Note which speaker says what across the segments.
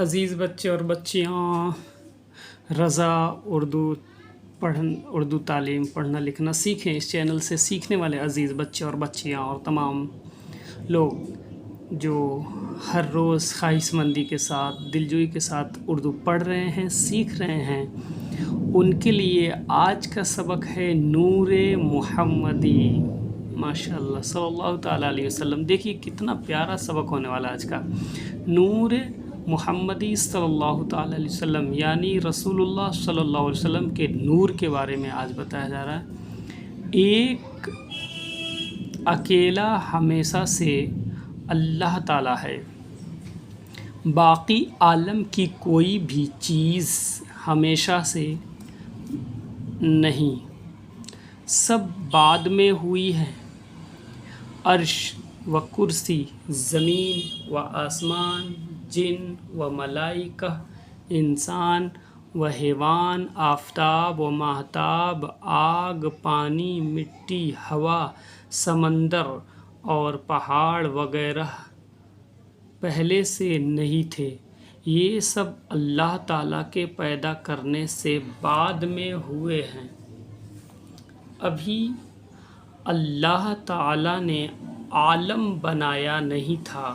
Speaker 1: عزیز بچے اور بچیاں، رضا اردو تعلیم پڑھنا لکھنا سیکھیں۔ اس چینل سے سیکھنے والے عزیز بچے اور بچیاں اور تمام لوگ جو ہر روز خواہش مندی کے ساتھ دلجوئی کے ساتھ اردو پڑھ رہے ہیں، سیکھ رہے ہیں، ان کے لیے آج کا سبق ہے نور محمدی۔ ماشاء اللہ صلی اللہ تعالیٰ علیہ وسلم۔ دیکھیے کتنا پیارا سبق ہونے والا آج کا، نور محمدی صلی اللہ تعالیٰ علیہ وسلم، یعنی رسول اللہ صلی اللہ علیہ وسلم کے نور کے بارے میں آج بتایا جا رہا ہے۔ ایک اکیلا ہمیشہ سے اللہ تعالیٰ ہے، باقی عالم کی کوئی بھی چیز ہمیشہ سے نہیں، سب بعد میں ہوئی ہے۔ عرش و کرسی، زمین و آسمان، جن و ملائکہ، انسان و حیوان، آفتاب و ماہتاب، آگ، پانی، مٹی، ہوا، سمندر اور پہاڑ وغیرہ پہلے سے نہیں تھے، یہ سب اللہ تعالیٰ کے پیدا کرنے سے بعد میں ہوئے ہیں۔ ابھی اللہ تعالیٰ نے عالم بنایا نہیں تھا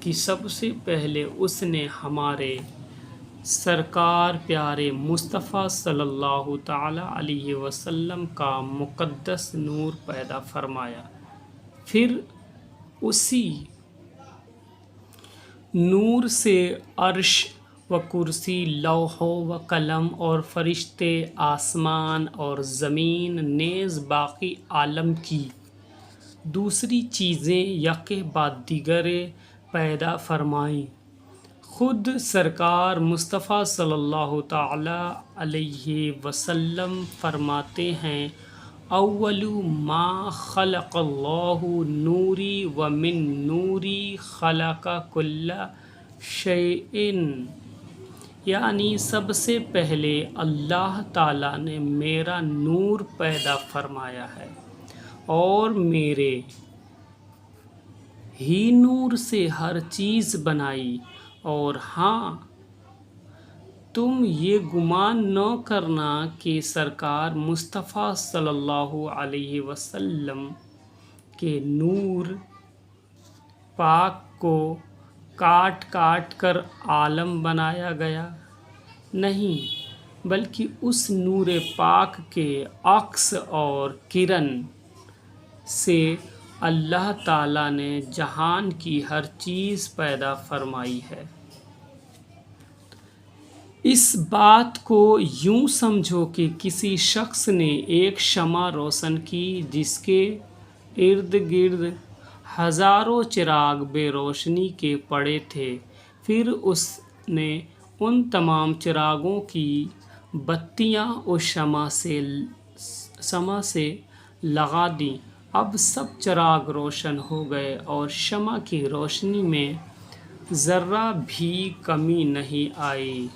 Speaker 1: کہ سب سے پہلے اس نے ہمارے سرکار پیارے مصطفیٰ صلی اللہ تعالیٰ علیہ وسلم کا مقدس نور پیدا فرمایا، پھر اسی نور سے عرش و کرسی، لوح و قلم اور فرشتے، آسمان اور زمین نیز باقی عالم کی دوسری چیزیں یکے بعد دیگر پیدا فرمائیں۔ خود سرکار مصطفیٰ صلی اللہ تعالیٰ علیہ وسلم فرماتے ہیں، اول ما خلق اللہ نوری ومن نوری خلق کل شیء، یعنی سب سے پہلے اللہ تعالیٰ نے میرا نور پیدا فرمایا ہے اور میرے ہی نور سے ہر چیز بنائی۔ اور ہاں، تم یہ گمان نہ کرنا کہ سرکار مصطفیٰ صلی اللہ علیہ وسلم کے نور پاک کو کاٹ کاٹ کر عالم بنایا گیا، نہیں، بلکہ اس نور پاک کے عکس اور کرن سے اللہ تعالیٰ نے جہان کی ہر چیز پیدا فرمائی ہے۔ اس بات کو یوں سمجھو کہ کسی شخص نے ایک شمع روشن کی جس کے ارد گرد ہزاروں چراغ بے روشنی کے پڑے تھے، پھر اس نے ان تمام چراغوں کی بتیاں اس شمع سے لگا دیں۔ اب سب چراغ روشن ہو گئے اور شمع کی روشنی میں ذرہ بھی کمی نہیں آئی۔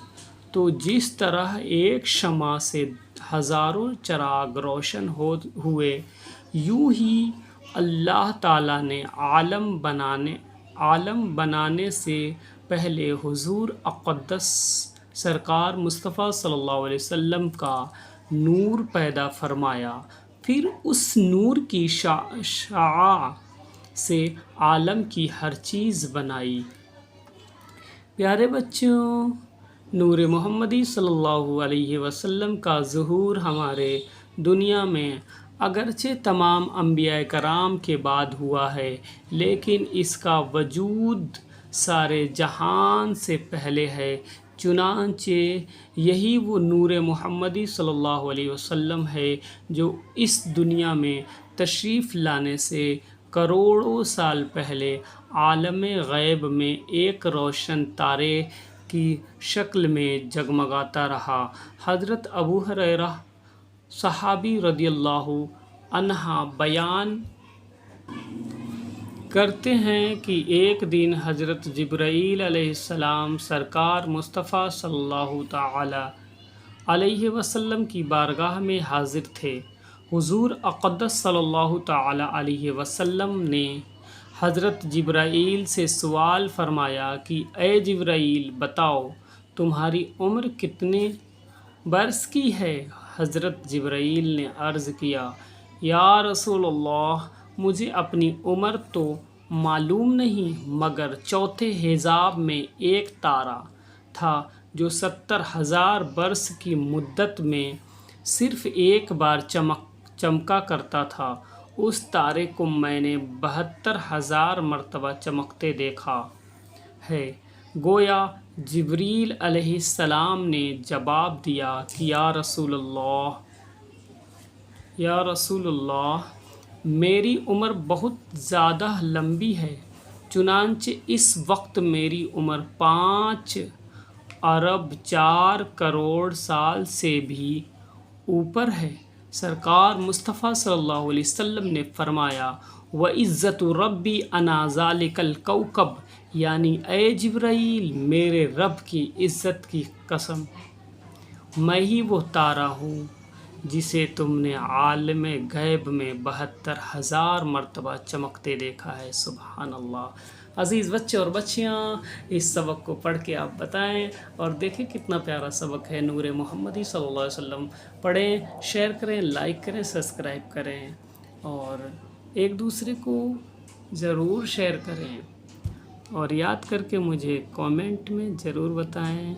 Speaker 1: تو جس طرح ایک شمع سے ہزاروں چراغ روشن ہوئے، یوں ہی اللہ تعالیٰ نے عالم بنانے سے پہلے حضور اقدس سرکار مصطفیٰ صلی اللہ علیہ وسلم کا نور پیدا فرمایا، پھر اس نور کی شعاع سے عالم کی ہر چیز بنائی۔ پیارے بچوں، نور محمدی صلی اللہ علیہ وسلم کا ظہور ہمارے دنیا میں اگرچہ تمام انبیاء کرام کے بعد ہوا ہے، لیکن اس کا وجود سارے جہان سے پہلے ہے۔ چنانچہ یہی وہ نور محمدی صلی اللہ علیہ وسلم ہے جو اس دنیا میں تشریف لانے سے کروڑوں سال پہلے عالم غیب میں ایک روشن تارے کی شکل میں جگمگاتا رہا۔ حضرت ابو ہریرہ صحابی رضی اللہ عنہ بیان کرتے ہیں کہ ایک دن حضرت جبرائیل علیہ السلام سرکار مصطفیٰ صلی اللہ تعالیٰ علیہ وسلم کی بارگاہ میں حاضر تھے۔ حضور اقدس صلی اللہ تعالیٰ علیہ وسلم نے حضرت جبرائیل سے سوال فرمایا کہ اے جبرائیل بتاؤ تمہاری عمر کتنے برس کی ہے؟ حضرت جبرائیل نے عرض کیا یا رسول اللہ مجھے اپنی عمر تو معلوم نہیں مگر چوتھے حجاب میں ایک تارا تھا جو 70,000 برس کی مدت میں صرف ایک بار چمکا کرتا تھا۔ اس تارے کو میں نے 72,000 مرتبہ چمکتے دیکھا ہے۔ گویا جبریل علیہ السلام نے جواب دیا کہ یا رسول اللہ میری عمر بہت زیادہ لمبی ہے، چنانچہ اس وقت میری عمر 5 ارب 4 کروڑ سال سے بھی اوپر ہے۔ سرکار مصطفیٰ صلی اللہ علیہ وسلم نے فرمایا وَعِزَّتُ رَبِّی أَنَا ذَلِكَ الْكَوْكَبُ، یعنی اے جبرائیل میرے رب کی عزت کی قسم میں ہی وہ تارا ہوں جسے تم نے عالم غیب میں 72,000 مرتبہ چمکتے دیکھا ہے۔ سبحان اللہ۔ عزیز بچے اور بچیاں اس سبق کو پڑھ کے آپ بتائیں اور دیکھیں کتنا پیارا سبق ہے نور محمدی صلی اللہ علیہ وسلم۔ پڑھیں، شیئر کریں، لائک کریں، سبسکرائب کریں اور ایک دوسرے کو ضرور شیئر کریں اور یاد کر کے مجھے کامنٹ میں ضرور بتائیں۔